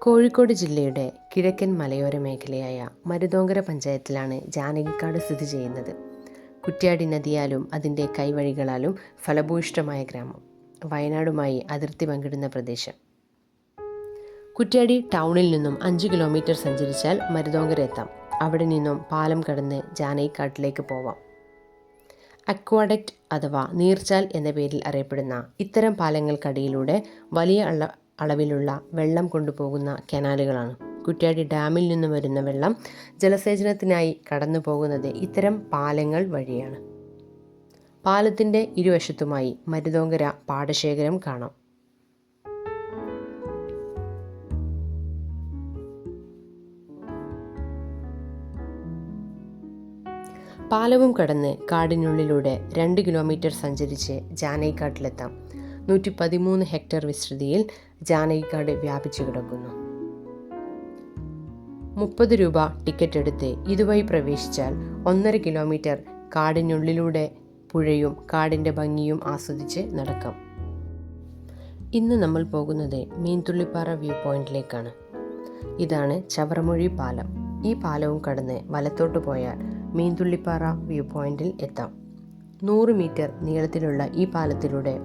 കോഴിക്കോട് ജില്ലയുടെ കിഴക്കൻ മലയോര മേഖലയായ മരുതോങ്കര പഞ്ചായത്തിലാണ് ജാനകിക്കാട് സ്ഥിതി ചെയ്യുന്നത്. കുറ്റ്യാടി നദിയാലും അതിൻ്റെ കൈവഴികളാലും ഫലഭൂയിഷ്ഠമായ ഗ്രാമം. വയനാടുമായി അതിർത്തി പങ്കിടുന്ന പ്രദേശം. കുറ്റ്യാടി ടൗണിൽ നിന്നും 5 കിലോമീറ്റർ സഞ്ചരിച്ചാൽ മരുതോങ്കര എത്താം. അവിടെ നിന്നും പാലം കടന്ന് ജാനകിക്കാട്ടിലേക്ക് പോവാം. അക്വാഡക്റ്റ് അഥവാ നീർച്ചാൽ എന്ന പേരിൽ അറിയപ്പെടുന്ന ഇത്തരം പാലങ്ങൾക്കടിയിലൂടെ വലിയ അളവിലുള്ള വെള്ളം കൊണ്ടുപോകുന്ന കനാലുകളാണ്. കുറ്റ്യാടി ഡാമിൽ നിന്ന് വരുന്ന വെള്ളം ജലസേചനത്തിനായി കടന്നു പോകുന്നത് ഇത്തരം പാലങ്ങൾ വഴിയാണ്. പാലത്തിൻ്റെ ഇരുവശത്തുമായി മരുതോങ്കര പാടശേഖരം കാണാം. പാലവും കടന്ന് കാടിനുള്ളിലൂടെ 2 കിലോമീറ്റർ സഞ്ചരിച്ച് ജാനകിക്കാട്ടിലെത്താം. 113 ഹെക്ടർ വിസ്തൃതിയിൽ ജാനകിക്കാട് വ്യാപിച്ചു കിടക്കുന്നു. 30 രൂപ ടിക്കറ്റ് എടുത്ത് ഇതുവഴി പ്രവേശിച്ചാൽ 1.5 കിലോമീറ്റർ കാടിനുള്ളിലൂടെ പുഴയും കാടിൻ്റെ ഭംഗിയും ആസ്വദിച്ച് നടക്കാം. ഇന്ന് നമ്മൾ പോകുന്നത് മീൻതുള്ളിപ്പാറ വ്യൂ പോയിന്റിലേക്കാണ്. ഇതാണ് ചവറമൊഴി പാലം. ഈ പാലവും കടന്ന് വലത്തോട്ട് പോയാൽ മീൻതുള്ളിപ്പാറ വ്യൂ പോയിന്റിൽ എത്താം. 100 മീറ്റർ നീളത്തിലുള്ള ഈ പാലത്തിലൂടെ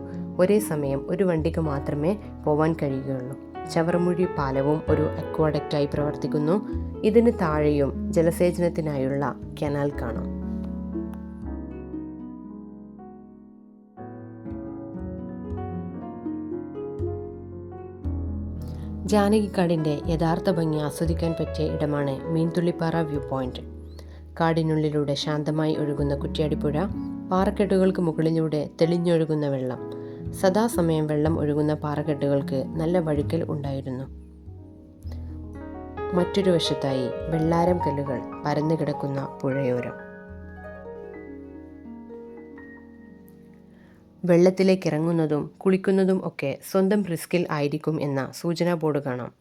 ഒരേ സമയം ഒരു വണ്ടിക്ക് മാത്രമേ പോവാൻ കഴിയുകയുള്ളൂ. ചവറമൊഴി പാലവും ഒരു അക്വാഡക്റ്റായി പ്രവർത്തിക്കുന്നു. ഇതിന് താഴെയും ജലസേചനത്തിനായുള്ള കനാൽ കാണാം. ജാനകിക്കാടിൻ്റെ യഥാർത്ഥ ഭംഗി ആസ്വദിക്കാൻ പറ്റിയ ഇടമാണ് മീൻതുള്ളിപ്പാറ വ്യൂ പോയിന്റ്. കാടിനുള്ളിലൂടെ ശാന്തമായി ഒഴുകുന്ന കുറ്റ്യാടിപ്പുഴ, പാറക്കെട്ടുകൾക്ക് മുകളിലൂടെ തെളിഞ്ഞൊഴുകുന്ന വെള്ളം. സദാസമയം വെള്ളം ഒഴുകുന്ന പാറക്കെട്ടുകൾക്ക് നല്ല വഴുക്കൽ ഉണ്ടായിരുന്നു. മറ്റൊരു വശത്തായി വെള്ളാരം കല്ലുകൾ പരന്നു കിടക്കുന്ന പുഴയോരം. വെള്ളത്തിലേക്ക് ഇറങ്ങുന്നതും കുളിക്കുന്നതും ഒക്കെ സ്വന്തം റിസ്കിൽ ആയിരിക്കും എന്ന സൂചനാ ബോർഡ് കാണാം.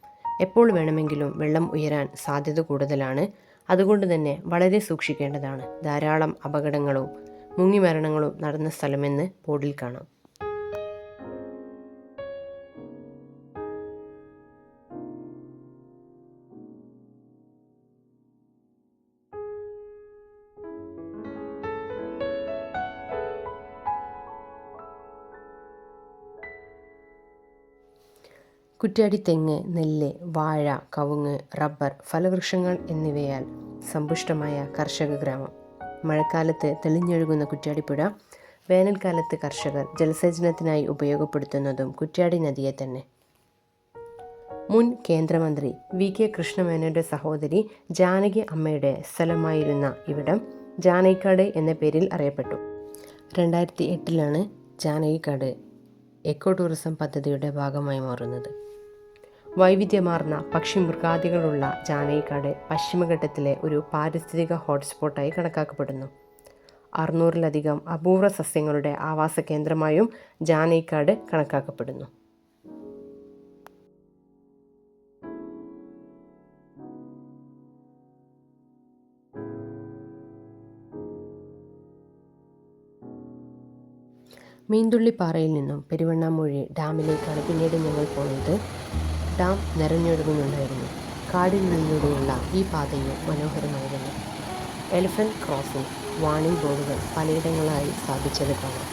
എപ്പോൾ വേണമെങ്കിലും വെള്ളം ഉയരാൻ സാധ്യത കൂടുതലാണ്. അതുകൊണ്ട് തന്നെ വളരെ സൂക്ഷിക്കേണ്ടതാണ്. ധാരാളം അപകടങ്ങളും മുങ്ങിമരണങ്ങളും നടന്ന സ്ഥലമെന്ന് ബോർഡിൽ കാണാം. കുറ്റ്യാടി തെങ്ങ്, നെല്ല്, വാഴ, കവുങ്ങ്, റബ്ബർ, ഫലവൃക്ഷങ്ങൾ എന്നിവയാൽ സമ്പുഷ്ടമായ കർഷക ഗ്രാമം. മഴക്കാലത്ത് തെളിഞ്ഞൊഴുകുന്ന കുറ്റ്യാടിപ്പുഴ, വേനൽക്കാലത്ത് കർഷകർ ജലസേചനത്തിനായി ഉപയോഗപ്പെടുത്തുന്നതും കുറ്റ്യാടി നദിയെ തന്നെ. മുൻ കേന്ദ്രമന്ത്രി VK കൃഷ്ണമേനോന്റെ സഹോദരി ജാനകി അമ്മയുടെ സ്ഥലമായിരുന്ന ഇവിടം ജാനകിക്കാട് എന്ന പേരിൽ അറിയപ്പെട്ടു. 2008 ജാനകിക്കാട് എക്കോ ടൂറിസം പദ്ധതിയുടെ ഭാഗമായി മാറുന്നത്. വൈവിധ്യമാർന്ന പക്ഷിമൃഗാദികളുള്ള ജാനകിക്കാട് പശ്ചിമഘട്ടത്തിലെ ഒരു പാരിസ്ഥിതിക ഹോട്ട്സ്പോട്ടായി കണക്കാക്കപ്പെടുന്നു. 600-ലധികം അപൂർവ സസ്യങ്ങളുടെ ആവാസ കേന്ദ്രമായും ജാനകിക്കാട് കണക്കാക്കപ്പെടുന്നു. മീൻതുള്ളിപ്പാറയിൽ നിന്നും പെരുവണ്ണാമൂഴി ഡാമിലേക്കാണ് പിന്നീട് ഞങ്ങൾ പോയത്. ഡാം നിറഞ്ഞൊഴുകുന്നുണ്ടായിരുന്നു. കാടിനുള്ളിലൂടെയുള്ള ഈ പാതയും മനോഹരമായിരുന്നു. എലിഫന്റ് ക്രോസിംഗ് വാണിംഗ് ബോർഡുകൾ പലയിടങ്ങളായി സ്ഥാപിച്ചത് കാണാം.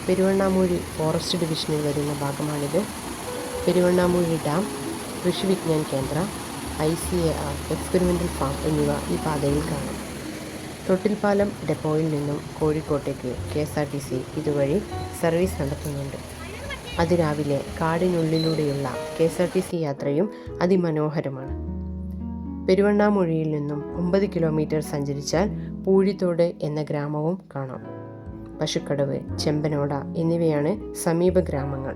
പെരുവണ്ണാമൂഴി ഫോറസ്റ്റ് ഡിവിഷനിൽ വരുന്ന ഭാഗമാണിത്. പെരുവണ്ണാമൂഴി ഡാം, കൃഷി വിജ്ഞാൻ കേന്ദ്ര, ICAR എക്സ്പെരിമെൻ്റൽ ഫാം എന്നിവ ഈ പാതയിൽ കാണാം. തൊട്ടിൽപ്പാലം ഡെപ്പോയിൽ നിന്നും കോഴിക്കോട്ടേക്ക് KSRTC ഇതുവഴി സർവീസ് നടത്തുന്നുണ്ട്. അതിരാവിലെ കാടിനുള്ളിലൂടെയുള്ള KSRTC യാത്രയും അതിമനോഹരമാണ്. പെരുവണ്ണാമൂഴിയിൽ നിന്നും 9 കിലോമീറ്റർ സഞ്ചരിച്ചാൽ പൂഴിത്തോട് എന്ന ഗ്രാമവും കാണാം. പശുക്കടവ്, ചെമ്പനോട എന്നിവയാണ് സമീപ ഗ്രാമങ്ങൾ.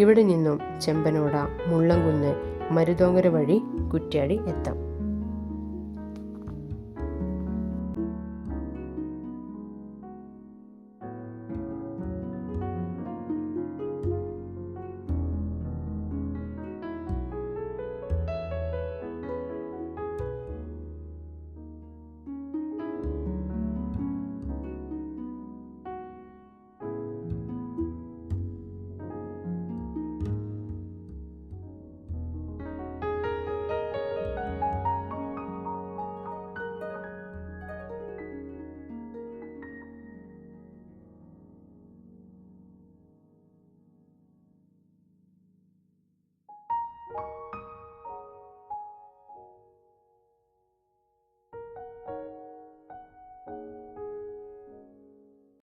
ഇവിടെ നിന്നും ചെമ്പനോട, മുള്ളംകുന്ന് മരുതോങ്കര വഴി കുറ്റ്യാടി എത്താം.